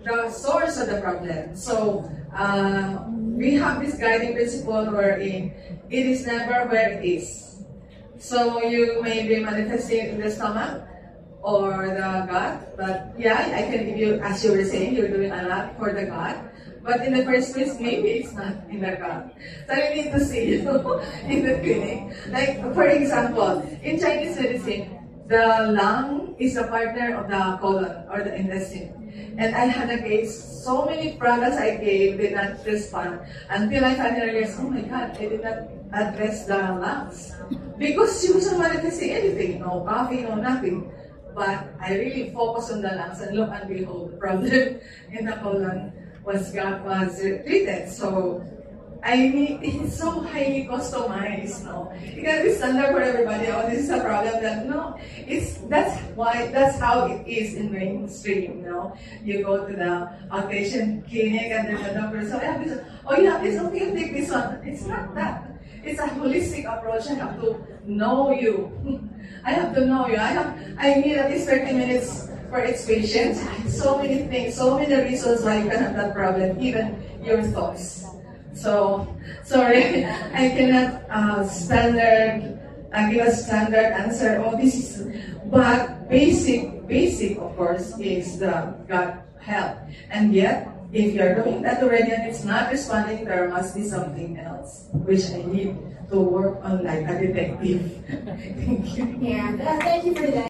the source of the problem. So we have this guiding principle wherein it is never where it is. So you may be manifesting in the stomach or the gut, but yeah, I can give you, as you were saying, you're doing a lot for the gut. But in the first place, maybe it's not in the gut. So you need to see, in the clinic. Like, for example, in Chinese medicine, the lung is a partner of the colon or the intestine. And I had a case, so many products I gave did not respond until I finally realized, oh my God, I did not address the lungs. Because she wasn't manifesting anything, no coffee, no nothing. But I really focused on the lungs, and lo and behold, the problem in the colon was treated. So I mean, it's so highly customized, no? It can be standard for everybody. Oh, this is a problem. That no, that's how it is in mainstream, no? You go to the outpatient clinic and then the doctor says, I have this. Oh, you have this. Okay, you take this one. It's not that. It's a holistic approach. I have to know you. I have to know you. I need at least 30 minutes for each patient. So many things, so many reasons why you can have that problem, even your thoughts. So, sorry, I cannot give a standard answer. Oh, this is, but basic, of course, is the gut health. And yet, if you're doing that already and it's not responding, there must be something else, which I need to work on like a detective. Thank you. Yeah, thank you for that.